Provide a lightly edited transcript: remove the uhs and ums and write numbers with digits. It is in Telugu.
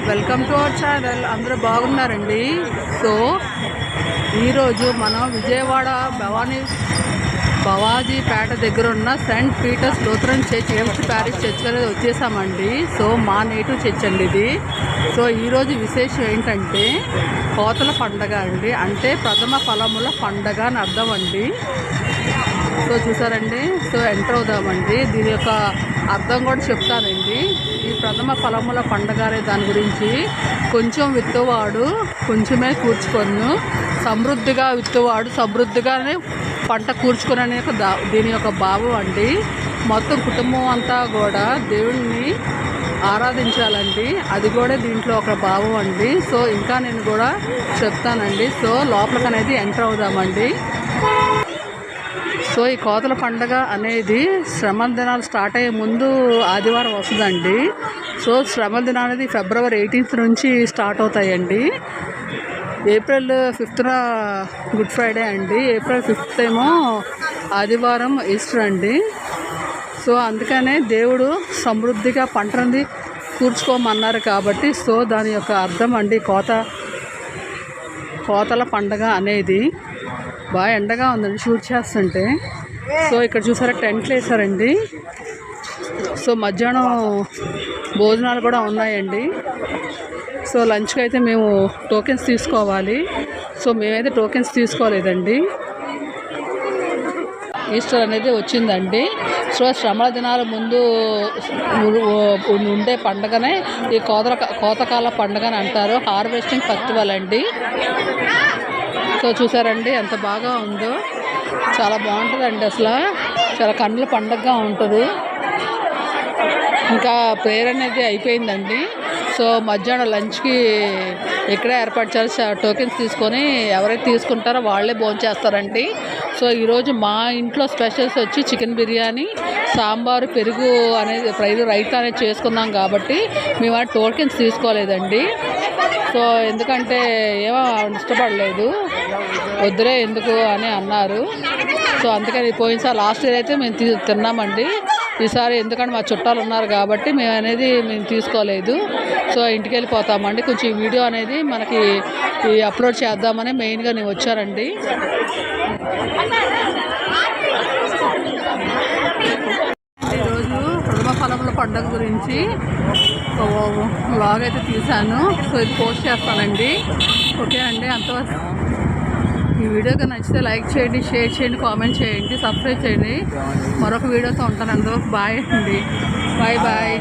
Welcome to our channel. అందరూ బాగున్నారండి. సో ఈరోజు మనం విజయవాడ భవాజీపేట దగ్గర ఉన్న saint Peters Lutheran church east parish church అనేది వచ్చేసామండి. సో మా నేటివ్ చర్చ్ అండి ఇది. సో ఈరోజు విశేషం ఏంటంటే కోతల పండగ అండి, అంటే ప్రథమ ఫలముల పండగ అని అర్థం అండి. సో చూసారండి, సో ఎంటర్ అవుదామండి. దీని యొక్క అర్థం కూడా చెప్తానండి. ఈ ప్రథమ ఫలముల పండగ అనే దాని గురించి, కొంచెం విత్తువాడు కొంచెమే కూర్చుకొను, సమృద్ధిగా విత్తువాడు సమృద్ధిగానే పంట కూర్చుకొని అనే దీని యొక్క భావం అండి. మొత్తం కుటుంబం అంతా కూడా దేవుణ్ణి ఆరాధించాలండి, అది కూడా దీంట్లో ఒక భావం అండి. సో ఇంకా నేను కూడా చెప్తానండి. సో లోపలికి అనేది ఎంటర్ అవుదామండి. సో ఈ కోతల పండగ అనేది శ్రమల దినాలు స్టార్ట్ అయ్యే ముందు ఆదివారం వస్తుందండి. సో శ్రమల దినాలు అనేది ఫిబ్రవరి 18th నుంచి స్టార్ట్ అవుతాయండి. ఏప్రిల్ 5th గుడ్ ఫ్రైడే అండి, ఏప్రిల్ 5th ఏమో ఆదివారం ఈస్టర్ అండి. సో అందుకనే దేవుడు సమృద్ధిగా పంటని కూర్చుకోమన్నారు కాబట్టి, సో దాని యొక్క అర్థం అండి కోతల పండగ అనేది. బాగా ఎండగా ఉందండి షూట్ చేస్తుంటే. సో ఇక్కడ చూసారా టెంట్లు వేసారండి. సో మధ్యాహ్నం భోజనాలు కూడా ఉన్నాయండి. సో లంచ్కి అయితే మేము టోకెన్స్ తీసుకోవాలి. సో మేమైతే టోకెన్స్ తీసుకోలేదండి. ఈస్టర్ అనేది వచ్చిందండి. సో శ్రమల దినాల ముందు ఉండే పండుగనే ఈ కోతకాల పండుగని అంటారు. హార్వెస్టింగ్ ఫెస్టివల్ అండి. సో చూసారండి ఎంత బాగా ఉందో, చాలా బాగుంటుందండి. అసలు చాలా కన్నుల పండగగా ఉంటుంది. ఇంకా ప్రేయర్ అనేది అయిపోయిందండి. సో మధ్యాహ్నం లంచ్కి ఇక్కడే ఏర్పాటు చేసి టోకెన్స్ తీసుకొని ఎవరైతే తీసుకుంటారో వాళ్ళే భోంచేస్తారండి. సో ఈరోజు మా ఇంట్లో స్పెషల్స్ వచ్చి చికెన్ బిర్యానీ, సాంబారు, పెరుగు అనేది రైతా అనేది చేసుకున్నాం కాబట్టి మేము ఆ టోకెన్స్ తీసుకోలేదండి. సో ఎందుకంటే ఏమో ఇష్టపడలేదు, వద్దులే ఎందుకు అని అన్నారు. సో అందుకని పోయినసారి లాస్ట్ ఇయర్ అయితే మేము తిన్నామండి. ఈసారి ఎందుకంటే మా చుట్టాలు ఉన్నారు కాబట్టి మేము తీసుకోలేదు. సో ఇంటికి వెళ్ళిపోతామండి. కొంచెం వీడియో అనేది మనకి అప్లోడ్ చేద్దామని మెయిన్గా నేను వచ్చానండి. ఈరోజు ప్రథమ ఫలముల పండుగ గురించి వ్లాగ్ అయితే తీశాను. సో ఇది పోస్ట్ చేస్తానండి. ఓకే అండి, అంతవరకు ఈ వీడియోగా నచ్చితే లైక్ చేయండి, షేర్ చేయండి, కామెంట్ చేయండి, సబ్స్క్రైబ్ చేయండి. మరొక వీడియోతో ఉంటాను. అందువరకు బాయ్ అండి. Bye bye.